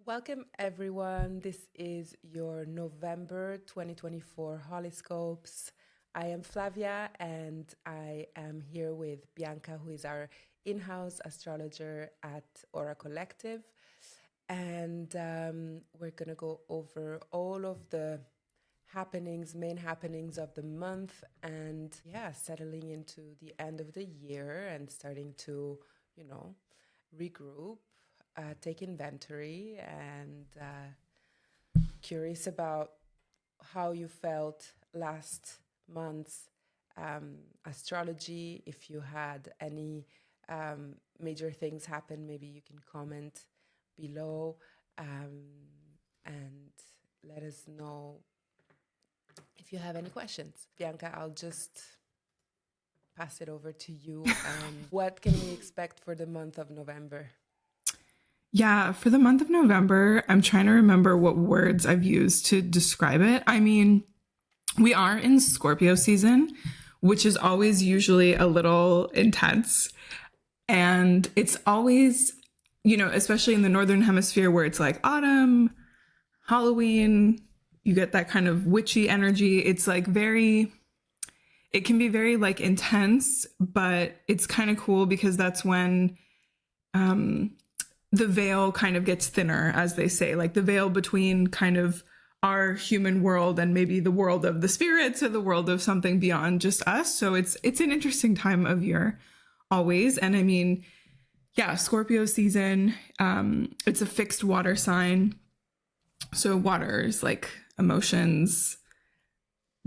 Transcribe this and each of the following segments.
Welcome, everyone. This is your November 2024 Horoscopes. I am Flavia, and I am here with Bianca, who is our in-house astrologer at Aura Collective. And we're going to go over all of the main happenings of the month, and settling into the end of the year and starting to, regroup, take inventory, and curious about how you felt last month's astrology. If you had any major things happen, maybe you can comment below and let us know if you have any questions. Bianca, I'll just pass it over to you. What can we expect for the month of November? Yeah, for the month of November, I'm trying to remember what words I've used to describe it. I mean, we are in Scorpio season, which is always usually a little intense. And it's always, especially in the Northern Hemisphere where it's like autumn, Halloween, you get that kind of witchy energy. It's like it can be very like intense, but it's kind of cool because that's when the veil kind of gets thinner, as they say, like the veil between kind of our human world and maybe the world of the spirits or the world of something beyond just us. So it's an interesting time of year always. And I mean, Scorpio season, it's a fixed water sign. So water is like emotions,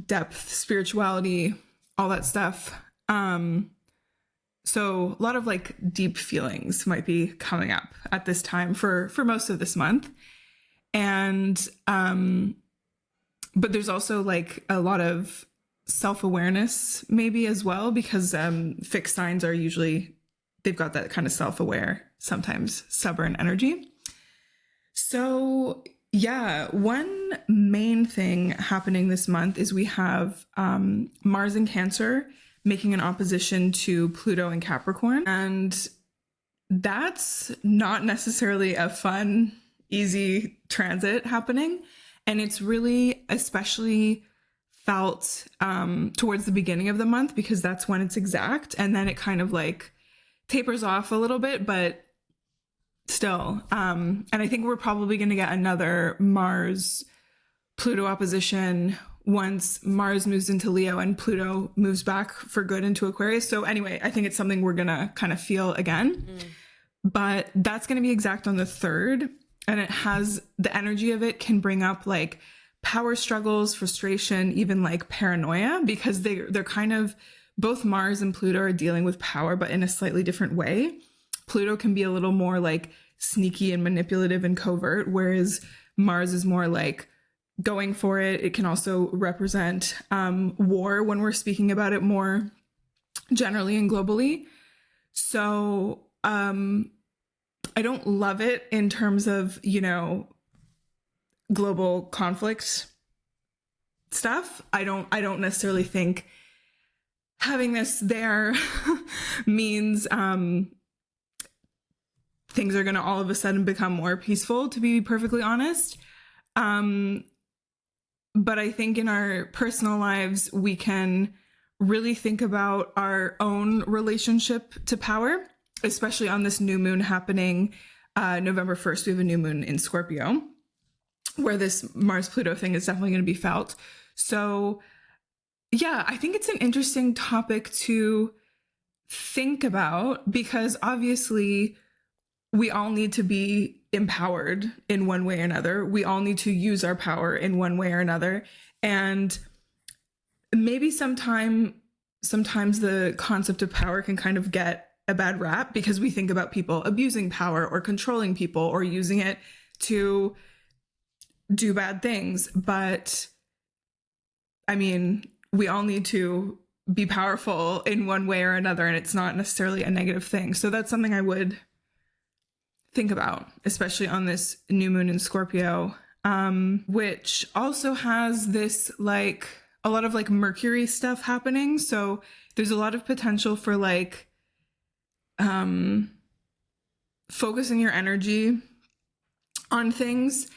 depth, spirituality, all that stuff. So a lot of like deep feelings might be coming up at this time for most of this month. And, but there's also like a lot of self-awareness maybe as well, because, fixed signs are usually, they've got that kind of self-aware, sometimes stubborn energy. So one main thing happening this month is we have, Mars in Cancer making an opposition to Pluto and Capricorn. And that's not necessarily a fun, easy transit happening. And it's really especially felt towards the beginning of the month, because that's when it's exact. And then it kind of like tapers off a little bit, but still. And I think we're probably going to get another Mars Pluto opposition once Mars moves into Leo and Pluto moves back for good into Aquarius. So anyway, I think it's something we're going to kind of feel again. But that's going to be exact on the 3rd. And it has the energy of it can bring up like power struggles, frustration, even like paranoia, because they're kind of, both Mars and Pluto are dealing with power, but in a slightly different way. Pluto can be a little more like sneaky and manipulative and covert, whereas Mars is more like going for it. It can also represent war when we're speaking about it more generally and globally. So I don't love it in terms of, global conflict stuff. I don't necessarily think having this there means things are going to all of a sudden become more peaceful, to be perfectly honest. But I think in our personal lives, we can really think about our own relationship to power, especially on this new moon happening November 1st. We have a new moon in Scorpio, where this Mars-Pluto thing is definitely going to be felt. So I think it's an interesting topic to think about, because obviously we all need to be empowered in one way or another. We all need to use our power in one way or another. And maybe sometimes the concept of power can kind of get a bad rap, because we think about people abusing power or controlling people or using it to do bad things. But I mean, we all need to be powerful in one way or another, and it's not necessarily a negative thing. So that's something I would think about, especially on this new moon in Scorpio, which also has this like a lot of like Mercury stuff happening. So there's a lot of potential for like focusing your energy on things,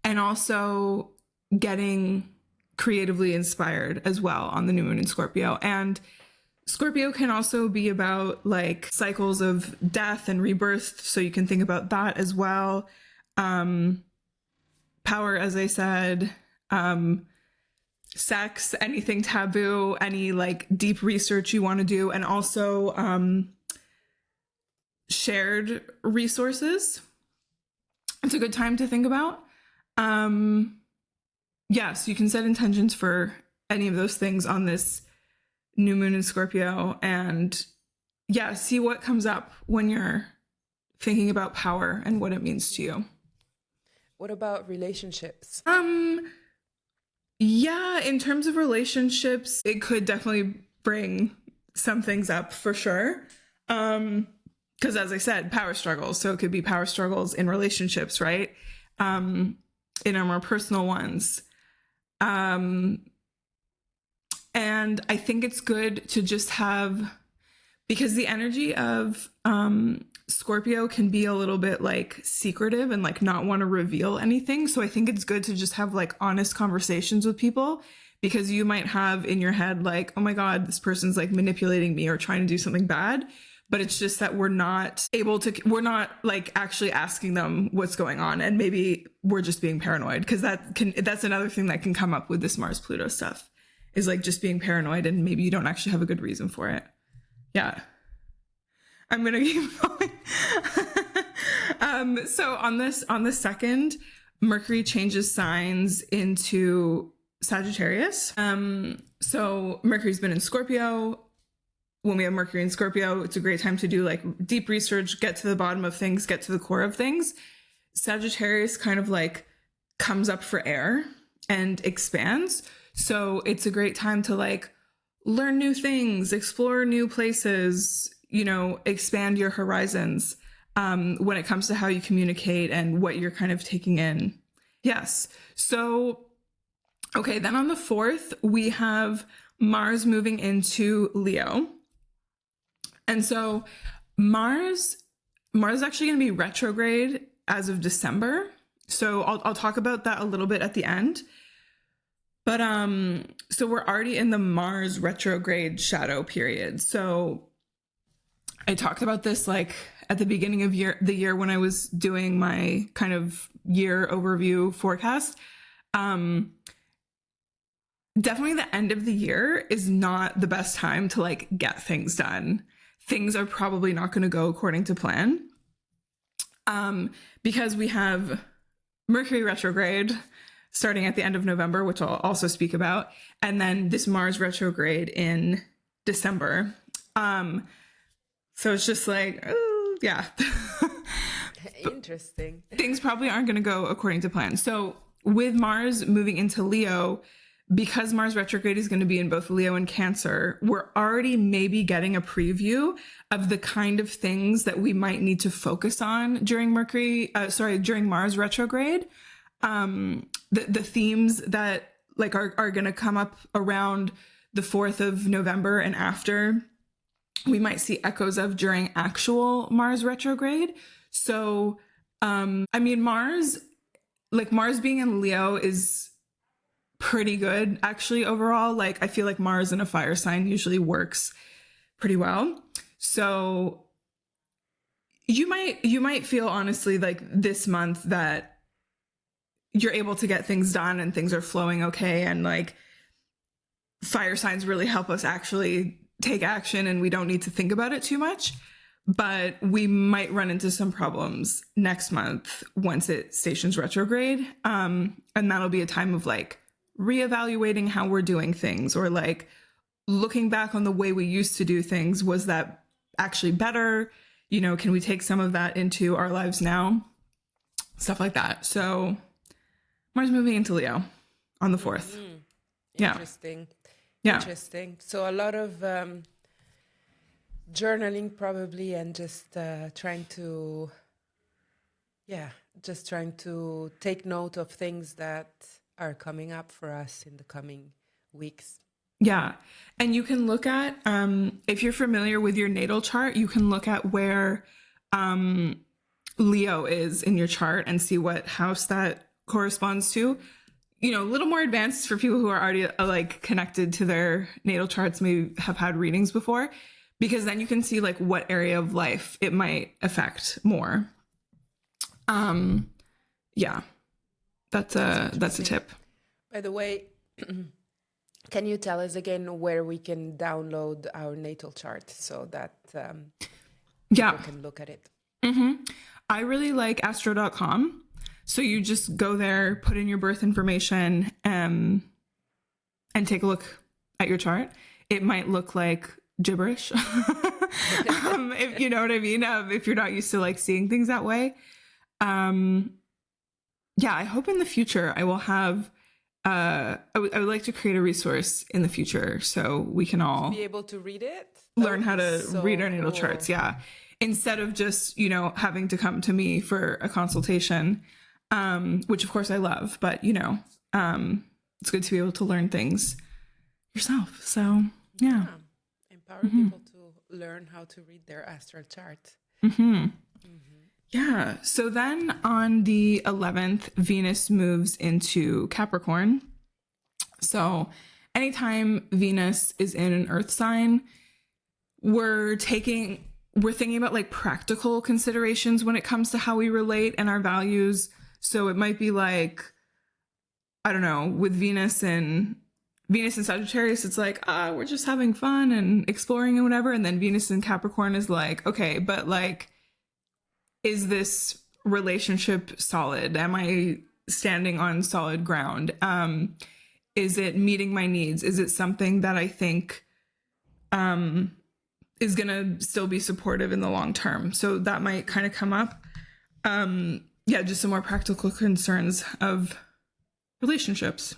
and also getting creatively inspired as well on the new moon in Scorpio. And Scorpio can also be about like cycles of death and rebirth, so you can think about that as well. Power, as I said, sex, anything taboo, any like deep research you want to do, and also shared resources. It's a good time to think about. Yes, you can set intentions for any of those things on this new moon in Scorpio, and yeah, see what comes up when you're thinking about power and what it means to you. What about relationships? Yeah, in terms of relationships, it could definitely bring some things up for sure. Because as I said, power struggles. So it could be power struggles in relationships, right? In our more personal ones. And I think it's good to just have, because the energy of Scorpio can be a little bit like secretive and like not want to reveal anything. So I think it's good to just have like honest conversations with people, because you might have in your head like, oh my God, this person's like manipulating me or trying to do something bad. But it's just that we're not like actually asking them what's going on. And maybe we're just being paranoid, because that's another thing that can come up with this Mars Pluto stuff, is like just being paranoid, and maybe you don't actually have a good reason for it. Yeah. I'm going to keep going. So on the 2nd, Mercury changes signs into Sagittarius. So Mercury's been in Scorpio. When we have Mercury in Scorpio, it's a great time to do like deep research, get to the bottom of things, get to the core of things. Sagittarius kind of like comes up for air and expands. So it's a great time to like learn new things, explore new places, you know, expand your horizons when it comes to how you communicate and what you're kind of taking in. Yes. So, okay, then on the 4th, we have Mars moving into Leo. And so Mars is actually going to be retrograde as of December. So I'll talk about that a little bit at the end. But so we're already in the Mars retrograde shadow period. So I talked about this like at the beginning of the year when I was doing my kind of year overview forecast. Definitely the end of the year is not the best time to like get things done. Things are probably not going to go according to plan. Because we have Mercury retrograde starting at the end of November, which I'll also speak about, and then this Mars retrograde in December. So it's just like, oh, yeah. Interesting. Things probably aren't going to go according to plan. So with Mars moving into Leo, because Mars retrograde is going to be in both Leo and Cancer, we're already maybe getting a preview of the kind of things that we might need to focus on during during Mars retrograde. The themes that like are going to come up around the 4th of November and after, we might see echoes of during actual Mars retrograde. So, I mean, Mars being in Leo is pretty good actually overall. Like I feel like Mars in a fire sign usually works pretty well. So you might feel honestly like this month that you're able to get things done and things are flowing okay, and like fire signs really help us actually take action and we don't need to think about it too much. But we might run into some problems next month once it stations retrograde. And that'll be a time of like reevaluating how we're doing things, or like looking back on the way we used to do things. Was that actually better? You know, can we take some of that into our lives now? Stuff like that. So Mars moving into Leo on the 4th. Mm-hmm. Yeah. Interesting. Yeah. Interesting. So a lot of journaling probably, and just trying to take note of things that are coming up for us in the coming weeks. Yeah. And you can look at, if you're familiar with your natal chart, you can look at where, Leo is in your chart and see what house that corresponds to. You know, a little more advanced for people who are already like connected to their natal charts, maybe have had readings before, because then you can see like what area of life it might affect more. Yeah, that's a tip. By the way, can you tell us again where we can download our natal chart so that people can look at it? I really like astro.com. So you just go there, put in your birth information, and take a look at your chart. It might look like gibberish, if you know what I mean. If you're not used to like seeing things that way. Yeah, I hope in the future I will have. I would like to create a resource in the future so we can all be able to read it, learn how to read our natal charts. Yeah, instead of just having to come to me for a consultation. Which of course I love, but it's good to be able to learn things yourself. So yeah. Empower people to learn how to read their astral chart. Yeah. So then on the 11th, Venus moves into Capricorn. So anytime Venus is in an earth sign, we're thinking about like practical considerations when it comes to how we relate and our values. So it might be like, I don't know, with Venus and Sagittarius, it's like, we're just having fun and exploring and whatever. And then Venus and Capricorn is like, okay, but like, is this relationship solid? Am I standing on solid ground? Is it meeting my needs? Is it something that I think is going to still be supportive in the long term? So that might kind of come up. Yeah, just some more practical concerns of relationships.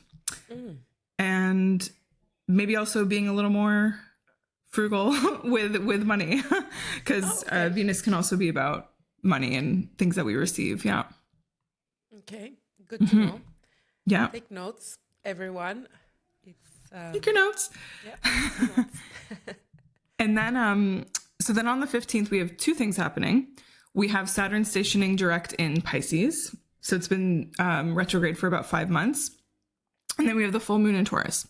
And maybe also being a little more frugal with money, because Venus can also be about money and things that we receive. Yeah. Okay, good to know. Yeah. Take notes, everyone. Take your notes. Yeah, notes. And then, so then on the 15th, we have two things happening. We have Saturn stationing direct in Pisces. So it's been retrograde for about 5 months. And then we have the full moon in Taurus.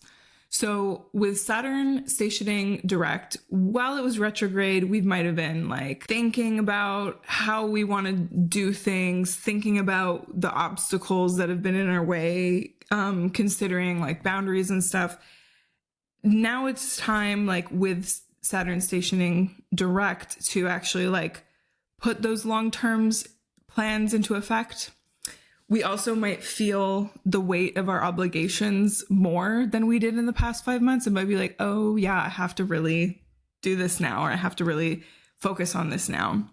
So with Saturn stationing direct, while it was retrograde, we might have been like thinking about how we want to do things, thinking about the obstacles that have been in our way, considering like boundaries and stuff. Now it's time, like with Saturn stationing direct, to actually like put those long-term plans into effect. We also might feel the weight of our obligations more than we did in the past 5 months. It might be like, oh yeah, I have to really do this now, or I have to really focus on this now.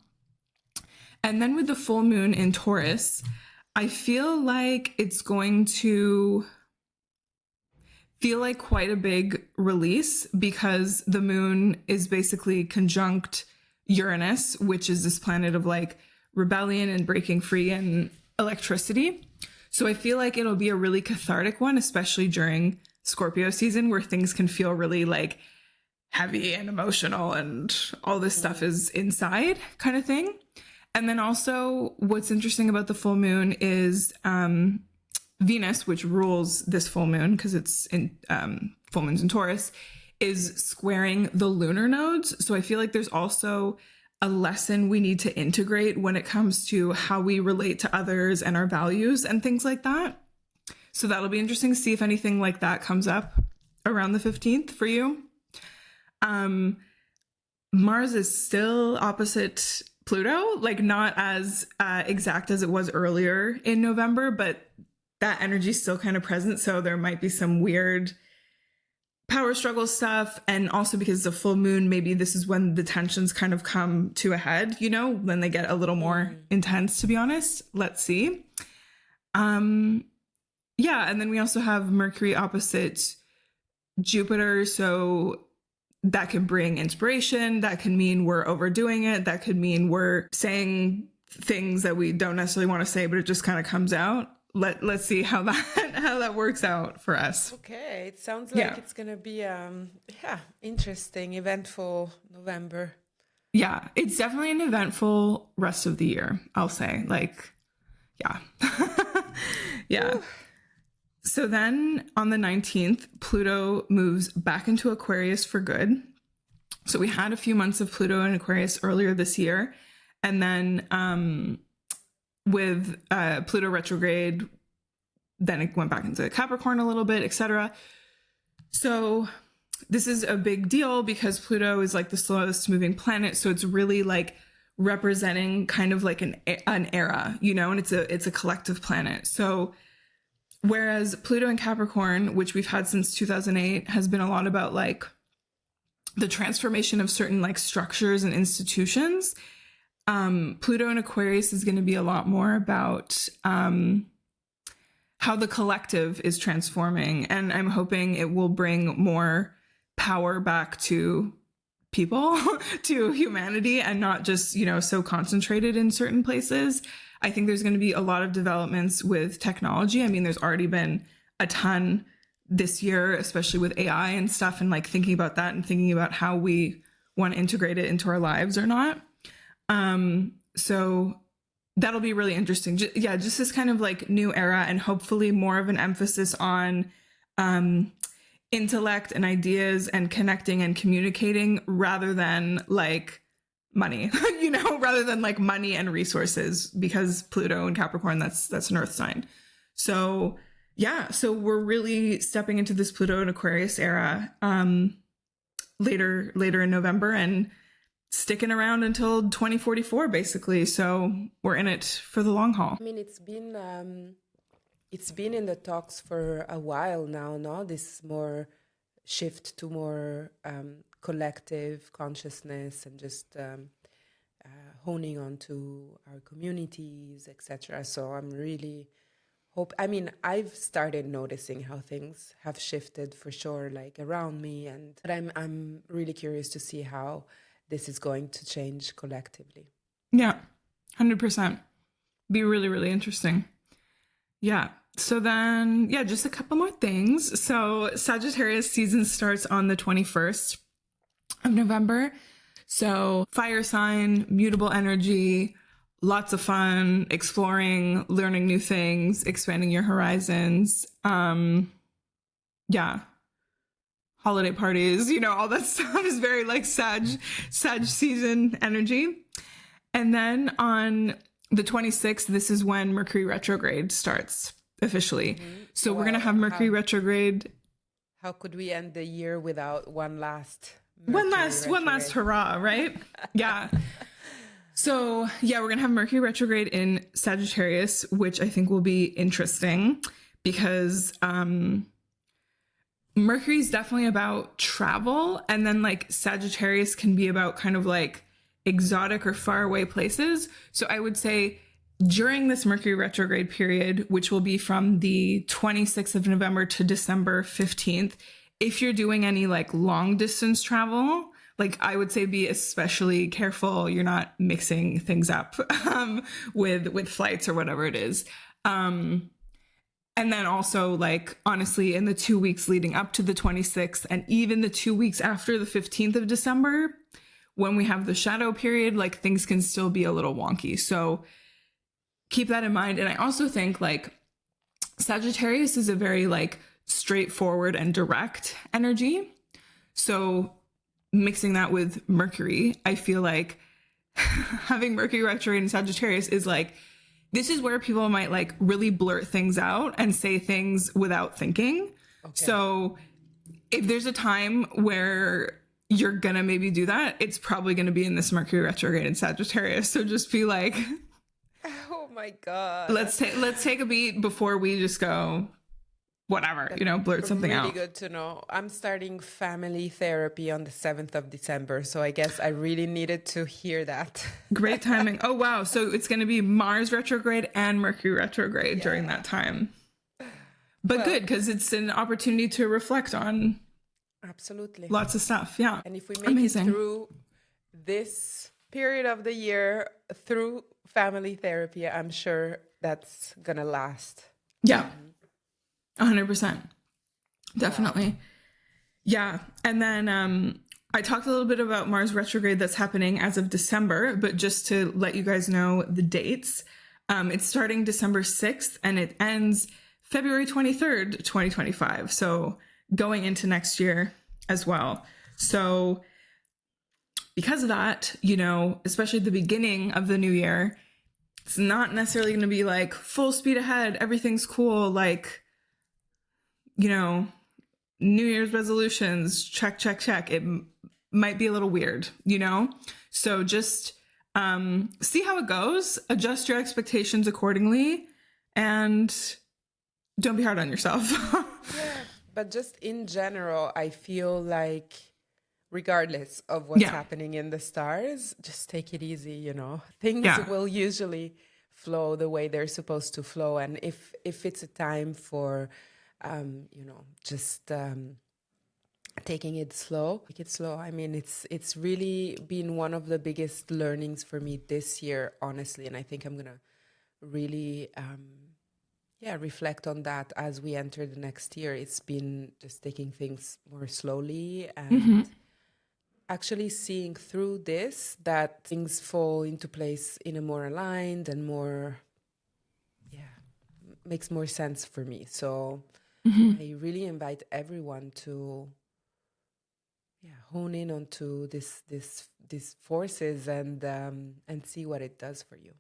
And then with the full moon in Taurus, I feel like it's going to feel like quite a big release, because the moon is basically conjunct Uranus, which is this planet of like rebellion and breaking free and electricity. So I feel like it'll be a really cathartic one, especially during Scorpio season, where things can feel really like heavy and emotional and all this stuff is inside kind of thing. And then also what's interesting about the full moon is Venus, which rules this full moon because it's in full moon's in Taurus, is squaring the lunar nodes. So I feel like there's also a lesson we need to integrate when it comes to how we relate to others and our values and things like that. So that'll be interesting to see if anything like that comes up around the 15th for you. Mars is still opposite Pluto, like not as exact as it was earlier in November, but that energy is still kind of present. So there might be some weird power struggle stuff. And also because it's a full moon, maybe this is when the tensions kind of come to a head, you know, when they get a little more intense, to be honest. Let's see. Yeah. And then we also have Mercury opposite Jupiter. So that can bring inspiration. That can mean we're overdoing it. That could mean we're saying things that we don't necessarily want to say, but it just kind of comes out. Let's see how that works out for us. Okay, it sounds like it's gonna be interesting, eventful November. Yeah, it's definitely an eventful rest of the year, I'll say. Like, yeah. Yeah. Whew. So then on the 19th, Pluto moves back into Aquarius for good. So we had a few months of Pluto in Aquarius earlier this year. And then with Pluto retrograde, then it went back into Capricorn a little bit, etc. So this is a big deal because Pluto is like the slowest moving planet. So it's really like representing kind of like an era, you know, and it's a collective planet. So whereas Pluto in Capricorn, which we've had since 2008, has been a lot about like the transformation of certain like structures and institutions, Pluto in Aquarius is going to be a lot more about how the collective is transforming. And I'm hoping it will bring more power back to people, to humanity, and not just, you know, so concentrated in certain places. I think there's going to be a lot of developments with technology. I mean, there's already been a ton this year, especially with AI and stuff, and like thinking about that and thinking about how we want to integrate it into our lives or not. So that'll be really interesting. Just this kind of like new era, and hopefully more of an emphasis on intellect and ideas and connecting and communicating rather than like money, you know, rather than like money and resources, because Pluto and Capricorn, that's an earth sign. So yeah, so we're really stepping into this Pluto and Aquarius era later in November, and sticking around until 2044 basically. So we're in it for the long haul. I mean, it's been in the talks for a while now, no? This more shift to more collective consciousness and just honing onto our communities, etc. So I'm really I've started noticing how things have shifted for sure, like around me, but I'm really curious to see how this is going to change collectively. Yeah, 100%. Be really, really interesting. Yeah. So then, yeah, just a couple more things. So Sagittarius season starts on the 21st of November. So fire sign, mutable energy, lots of fun, exploring, learning new things, expanding your horizons. Yeah. Holiday parties, you know, all that stuff is very like Sag season energy. And then on the 26th, this is when Mercury retrograde starts officially. Mm-hmm. So we're going to have Mercury retrograde. How could we end the year without one last hurrah, right? Yeah. So yeah, we're going to have Mercury retrograde in Sagittarius, which I think will be interesting because Mercury is definitely about travel, and then like Sagittarius can be about kind of like exotic or faraway places. So I would say during this Mercury retrograde period, which will be from the 26th of November to December 15th, if you're doing any like long distance travel, like I would say be especially careful you're not mixing things up with flights or whatever it is. And then also, like, honestly, in the 2 weeks leading up to the 26th and even the 2 weeks after the 15th of December, when we have the shadow period, like things can still be a little wonky. So keep that in mind. And I also think like Sagittarius is a very like straightforward and direct energy. So mixing that with Mercury, I feel like having Mercury retrograde in Sagittarius is like, this is where people might like really blurt things out and say things without thinking. Okay. So if there's a time where you're gonna maybe do that, it's probably gonna be in this Mercury retrograde in Sagittarius. So just be like, oh my God. Let's take a beat before we just go, whatever, you know, blurt something out. Really good to know. I'm starting family therapy on the 7th of December. So I guess I really needed to hear that. Great timing. Oh, wow. So it's going to be Mars retrograde and Mercury retrograde during that time. But good, because it's an opportunity to reflect on absolutely lots of stuff. Yeah. And if we make it through this period of the year through family therapy, I'm sure that's going to last. Yeah. 100%. Definitely. Wow. Yeah. And then I talked a little bit about Mars retrograde that's happening as of December, but just to let you guys know the dates, it's starting December 6th and it ends February 23rd, 2025. So going into next year as well. So because of that, you know, especially at the beginning of the new year, it's not necessarily going to be like full speed ahead. Everything's cool. Like, you know, New Year's resolutions, check, check, check. It might be a little weird, you know? So just see how it goes, adjust your expectations accordingly, and don't be hard on yourself. Yeah, but just in general, I feel like regardless of what's happening in the stars, just take it easy, you know. Things will usually flow the way they're supposed to flow. And if it's a time for, you know, just taking it slow, take it slow. I mean, it's really been one of the biggest learnings for me this year, honestly. And I think I'm going to really, reflect on that as we enter the next year. It's been just taking things more slowly and actually seeing through this, that things fall into place in a more aligned and more, makes more sense for me. So I really invite everyone to hone in onto these forces and see what it does for you.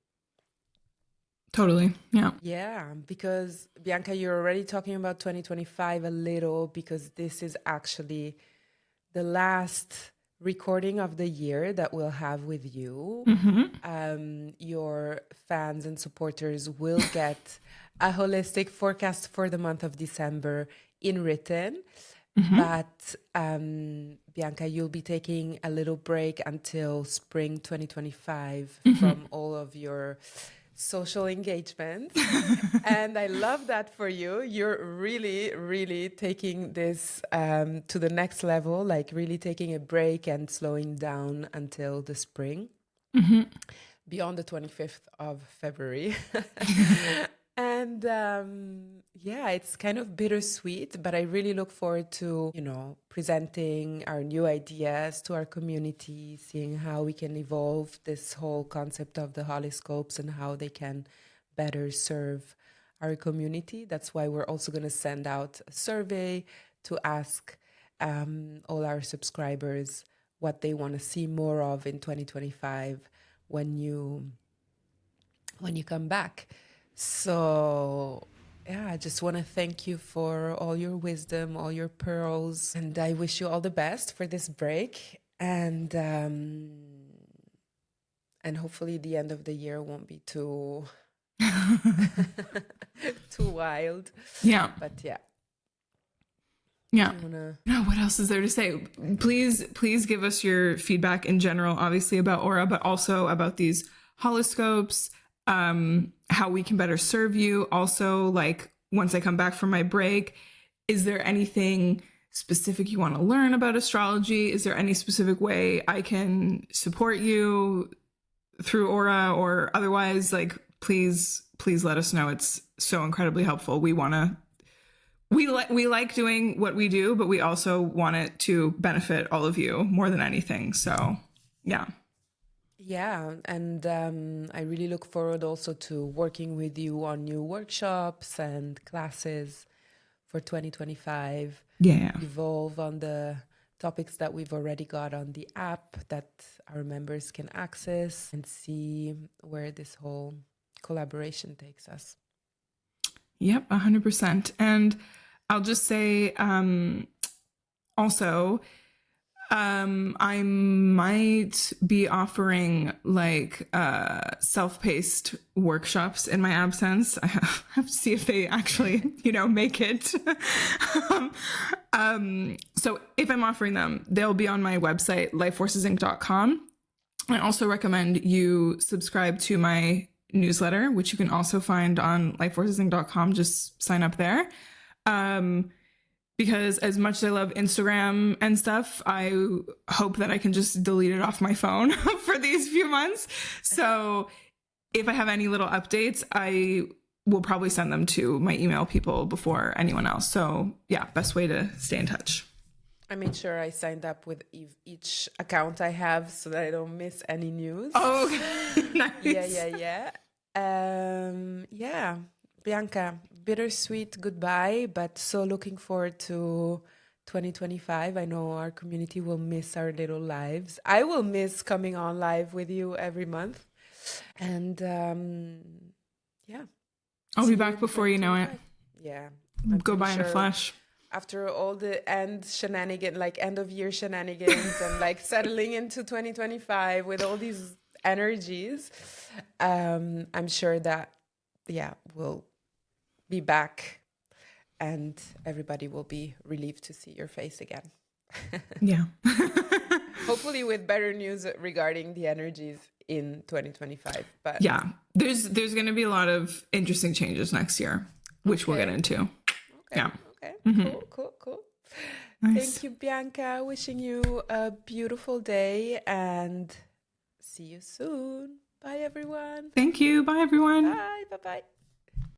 Totally. Yeah. Yeah, because Bianca, you're already talking about 2025 a little, because this is actually the last recording of the year that we'll have with you. Your fans and supporters will get a holistic forecast for the month of December in written. But Bianca, you'll be taking a little break until spring 2025 from all of your social engagements. And I love that for you. You're really, really taking this to the next level, like really taking a break and slowing down until the spring, beyond the 25th of February. And it's kind of bittersweet, but I really look forward to, you know, presenting our new ideas to our community, seeing how we can evolve this whole concept of the horoscopes and how they can better serve our community. That's why we're also going to send out a survey to ask all our subscribers what they want to see more of in 2025 when you come back. So, I just want to thank you for all your wisdom, all your pearls, and I wish you all the best for this break. And hopefully the end of the year won't be too too wild. Yeah. But yeah. No, what else is there to say? Please give us your feedback in general, obviously about aura, but also about these horoscopes. How we can better serve you. Also, like, once I come back from my break, is there anything specific you want to learn about astrology? Is there any specific way I can support you through aura or otherwise? Like, please let us know. It's so incredibly helpful. We like doing what we do, but we also want it to benefit all of you more than anything. So, yeah. Yeah, and I really look forward also to working with you on new workshops and classes for 2025. Yeah. Evolve on the topics that we've already got on the app that our members can access, and see where this whole collaboration takes us. Yep, 100%. And I'll just say also, I might be offering like self-paced workshops in my absence. I have to see if they actually, make it. So if I'm offering them, they'll be on my website, lifeforcesinc.com. I also recommend you subscribe to my newsletter, which you can also find on lifeforcesinc.com. Just sign up there. Because as much as I love Instagram and stuff, I hope that I can just delete it off my phone for these few months. So if I have any little updates, I will probably send them to my email people before anyone else. So yeah, best way to stay in touch. I made sure I signed up with each account I have so that I don't miss any news. Oh, okay. Nice. Yeah. Yeah, Bianca, bittersweet goodbye, but so looking forward to 2025. I know our community will miss our little lives. I will miss coming on live with you every month. And yeah. I'll See be you back in before you know it. 2025. Yeah. Go by in a flash. After all the end of year shenanigans and like settling into 2025 with all these energies, I'm sure that, yeah, we'll be back and everybody will be relieved to see your face again. Yeah. Hopefully with better news regarding the energies in 2025. But yeah, there's going to be a lot of interesting changes next year, which we'll get into. Okay. Yeah. Okay. Mm-hmm. Cool. Nice. Thank you, Bianca. Wishing you a beautiful day and see you soon. Bye, everyone. Thank you. Bye, everyone. Bye. Bye.